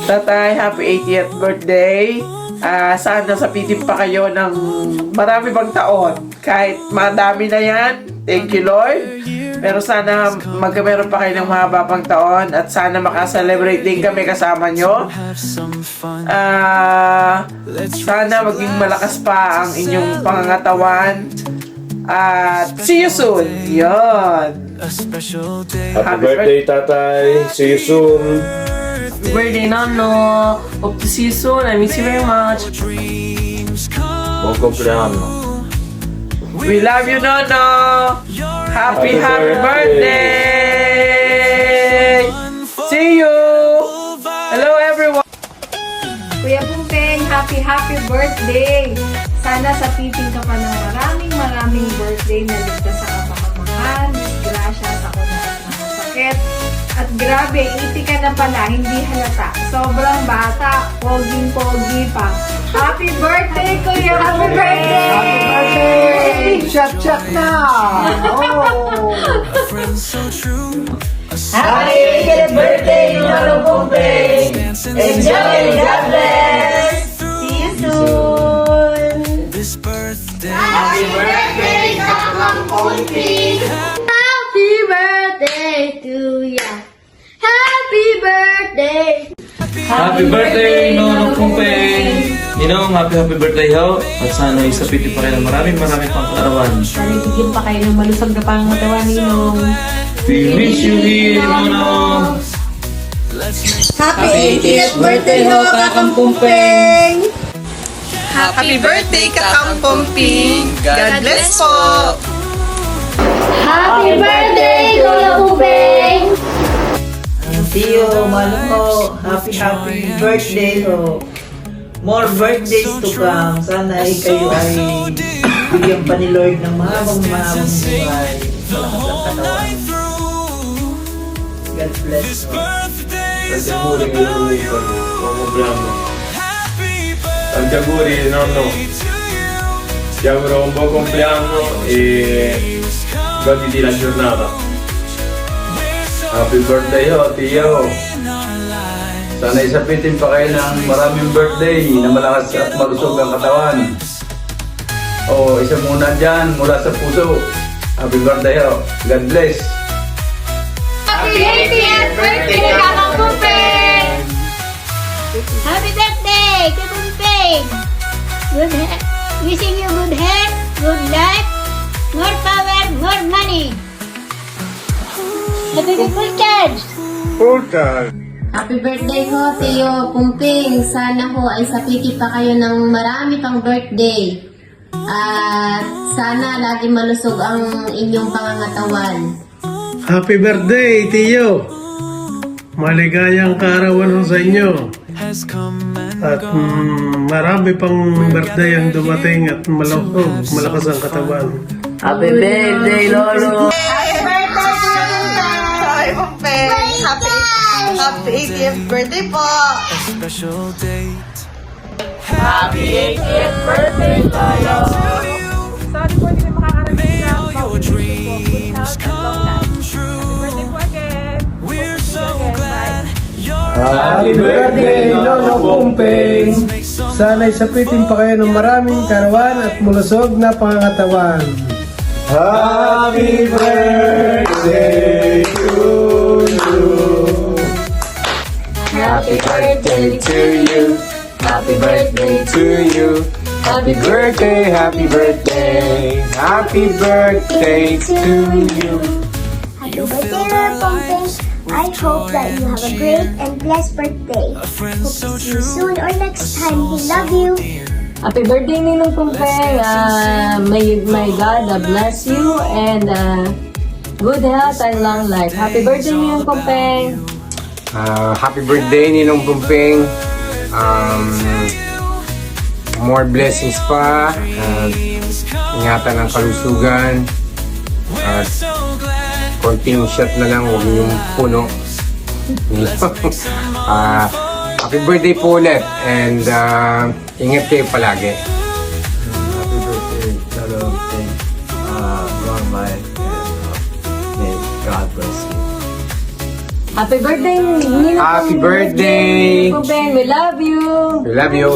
Tatay, happy 80th birthday. Sana sapitin pa kayo ng marami pang taon. Kahit madami na yan. Thank you, Lord. Pero sana meron pa kayo ng mahaba pang taon. At sana makaselebrate din kami kasama nyo. Sana maging malakas pa ang inyong pangangatawan. At see you soon. Yon. Happy birthday, tatay. See you soon. Happy birthday, Nono. Hope to see you soon. I miss you very much. Buon compleanno. We love you, Nono. Happy birthday. See you. Hello, everyone. Kuya Bumpeng, happy birthday! Sana sapitin ka pa ng maraming birthday na ligtas sa kapamamahan, disgrasya, sakuna at mga sakit. At grabe, 80 ka na pala, hindi halata. Sobrang bata, poging-pogi pa. Happy birthday, Kuya! Happy birthday! Happy birthday! Chat na! Oh! Happy birthday, Lolo Bumpeng! Enjoy! God bless! See you soon! Happy birthday, Kakang Bumpeng! Happy birthday to ya. Happy birthday. Happy birthday, Nono Kumpeng! Ninong, happy birthday ho. At sana isapitin pa kayo ng maraming pang kaarawan. Bigyan pa kayo ng malusog na pangatawan, Ninong. We wish you here, Nono! Happy 80th birthday ho, Kakang Bumpeng! Happy birthday, Kakang Bumpeng. God bless po. Happy birthday, Kuya Bumpeng. Tio, malo ko, happy birthday ho. More birthdays to come. Sana ay kayo ay bigyan pa ni Lord ng mahabang buhay. Malakas ang katawan. God bless ho. Tanti auguri, buon compleanno. Tanti auguri, nonno. Ti auguro un buon compleanno e goditi la giornata. Happy birthday ho, Tio. Sana isapitin pa kayo ng maraming birthday na malakas at malusog ang katawan. O, isa muna dyan mula sa puso. Happy birthday ho. God bless. Happy 80th birthday, Kakang Bumpeng. Happy birthday, Kuya Bumpeng. Wishing you good health, good life, more power, more money. Happy full charge. Happy birthday ho, Tio Bumpeng. Sana ho ay sapiti pa kayo ng marami pang birthday. At sana lagi malusog ang inyong pangangatawan. Happy birthday, Tio! Maligayang kaarawan ho sa inyo. At marami pang birthday ang dumating at malakas ang katawan. Happy birthday, Lolo! Hi, Bumpeng. Happy 80th birthday po. Happy 80th birthday, Lolo! Sorry po, hindi makakarating na your dreams come true. Happy birthday po again. We're so glad Happy birthday, Lolo Bumpeng! Sana'y sapitin pa kayo ng maraming karawan at mulusog na pangangatawan. Happy birthday to you! Happy birthday to you. Happy birthday to you. Happy birthday, happy birthday. Happy birthday to you. Happy birthday, Lolo Bumpeng. I hope that you have a great and blessed birthday. Hope to see you soon or next time. We love you. Happy birthday, Ninong Kumpeng. May God bless you and good health and long life. Happy birthday, Ninong Kumpeng. Happy birthday, Ninong Bumpeng. More blessings pa. Ingatan ng kalusugan. At konting shot na lang, huwag yung puno. Happy birthday po ulit. And ingat kayo palagi. Happy birthday, Lolo Bumpeng. Long life and may God bless you. Happy birthday, Ninong Happy birthday! Kumpeng. We love you. We love you.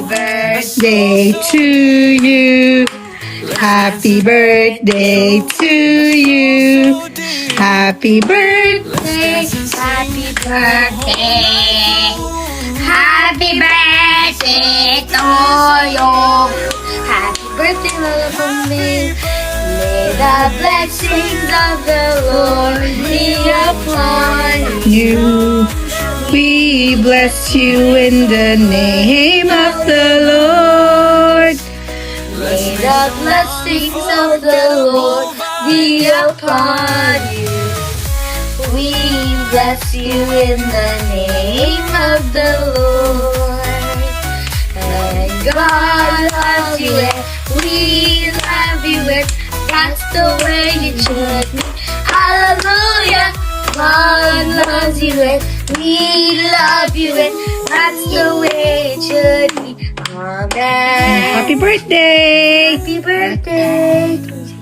Birthday to you. Happy birthday to you. Happy birthday. Happy birthday. Happy birthday to you. Happy birthday, Lola Bumbing. May the blessings of the Lord be upon you. We bless you in the name of the Lord. May the blessings of the Lord be upon you. We bless you in the name of the Lord. And God loves you and we love you and that's the way it should be. Hallelujah. God loves you and we love you and that's the way it should be. Amen. Happy birthday. Happy birthday.